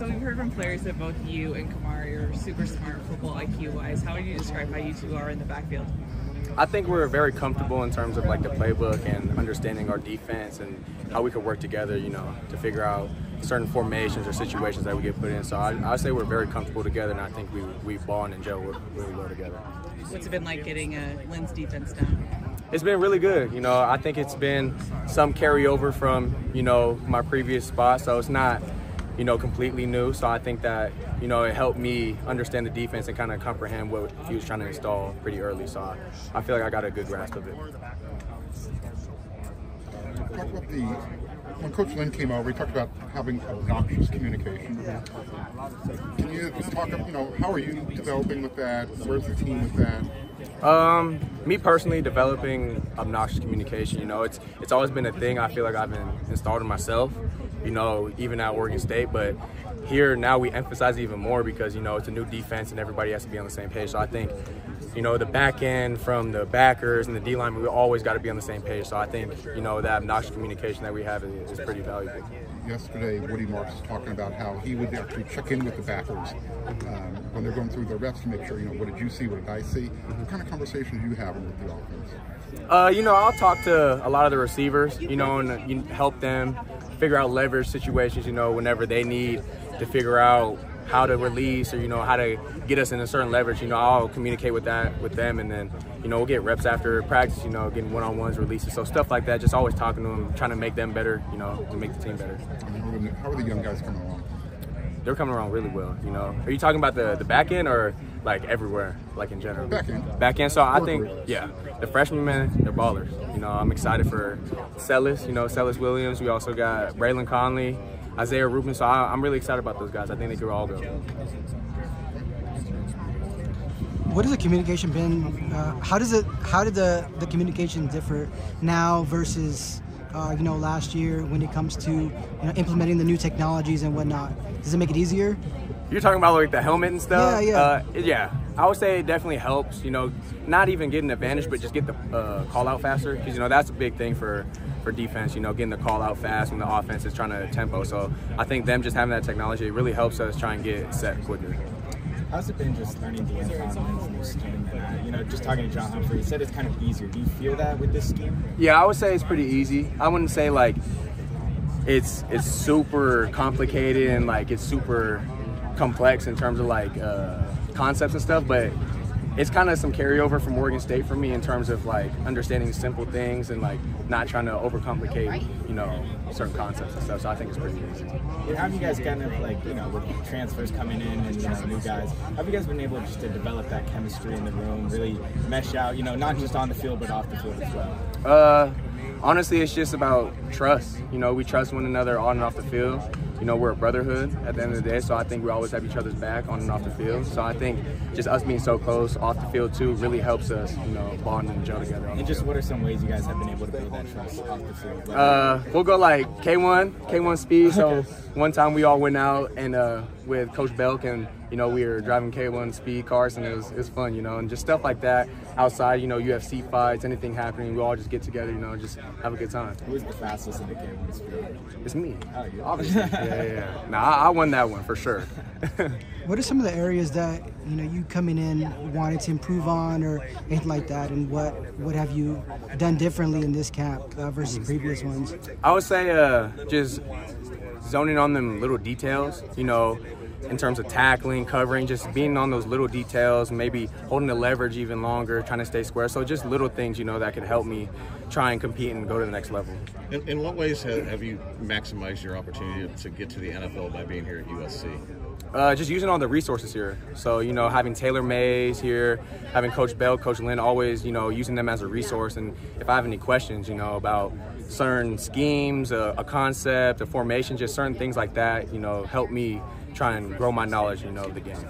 So we've heard from players that both you and Kamari are super smart football IQ-wise. How would you describe how you two are in the backfield? I think we're very comfortable in terms of like the playbook and understanding our defense and how we could work together, you know, to figure out certain formations or situations that we get put in. So I'd say we're very comfortable together, and I think we bond and gel really well together. What's it been like getting Lynn's defense down? It's been really good. You know, I think it's been some carryover from, you know, my previous spot, so it's not, you know, completely new. So I think that, you know, it helped me understand the defense and kind of comprehend what he was trying to install pretty early. So I feel like I got a good grasp of it. Talk about when Coach Lynn came over, he talked about having obnoxious communication. Can you talk, you know, how are you developing with that? Where's the team with that? Me personally, developing obnoxious communication, you know, it's always been a thing I feel like I've been installed in myself, you know, even at Oregon State, but here now we emphasize it even more because, you know, it's a new defense and everybody has to be on the same page. So I think, you know, the back end from the backers and the D-line, we always got to be on the same page. So I think, you know, that obnoxious communication that we have is pretty valuable. Yesterday, Woody Marks was talking about how he would actually check in with the backers when they're going through their reps to make sure, you know, what did you see, what did I see? What kind of conversations are you having with the offense? You know, I'll talk to a lot of the receivers, you know, and you help them figure out leverage situations, you know, whenever they need to figure out how to release or, you know, how to get us in a certain leverage. You know, I'll communicate with them, and then, you know, we'll get reps after practice, you know, getting one-on-ones, releases. So stuff like that, just always talking to them, trying to make them better, you know, to make the team better. How are the young guys coming along? They're coming along really well, you know. Are you talking about the back end or, like, everywhere, like, in general? Back end. Back end. So I think, yeah, the freshmen, man, they're ballers. You know, I'm excited for Sellis, you know, Sellis Williams. We also got Braylon Conley, Isaiah Rubin. So I'm really excited about those guys. I think they could all go. What has the communication been? How did the communication differ now versus you know, last year when it comes to, you know, implementing the new technologies and whatnot? Does it make it easier? You're talking about like the helmet and stuff? Yeah. Yeah, I would say it definitely helps, you know, not even get an advantage, but just get the call out faster, because, you know, that's a big thing for defense, you know, getting the call out fast when the offense is trying to tempo. So I think them just having that technology, it really helps us try and get set quicker. How's it been just learning D'Anton Lynn's new scheme? And, you know, just talking to John Humphrey, he said it's kind of easier. Do you feel that with this scheme? Yeah, I would say it's pretty easy. I wouldn't say like it's super complicated and like it's super complex in terms of like concepts and stuff, but it's kind of some carryover from Oregon State for me in terms of like understanding simple things and like not trying to overcomplicate, you know, certain concepts and stuff. So I think it's pretty easy. And how have you guys kind of like, you know, with transfers coming in and, you know, new guys, how have you guys been able just to develop that chemistry in the room, really mesh out, you know, not just on the field but off the field as well? Honestly, it's just about trust. You know, we trust one another on and off the field. You know, we're a brotherhood at the end of the day, so I think we always have each other's back on and off the field. So I think just us being so close off the field too really helps us, you know, bond and gel together. And just what are some ways you guys have been able to build that trust off the field? We'll go like K1 speed. So one time we all went out and with Coach Belk, and, you know, we were driving K1 speed cars, and it was fun, you know, and just stuff like that outside, you know, UFC fights, anything happening, we all just get together, you know, and just have a good time. Who's the fastest in the K1 speed? It's me. Oh, yeah. Obviously. Yeah. Nah, I won that one for sure. What are some of the areas that, you know, you coming in wanted to improve on or anything like that, and what have you done differently in this camp versus previous ones? I would say just zoning on them little details, you know, in terms of tackling, covering, just being on those little details, maybe holding the leverage even longer, trying to stay square. So just little things, you know, that could help me try and compete and go to the next level. In what ways have you maximized your opportunity to get to the NFL by being here at USC? Just using all the resources here. So, you know, having Taylor Mays here, having Coach Bell, Coach Lynn, always, you know, using them as a resource. And if I have any questions, you know, about certain schemes, a concept, a formation, just certain things like that, you know, help me try and grow my knowledge, you know, of the game.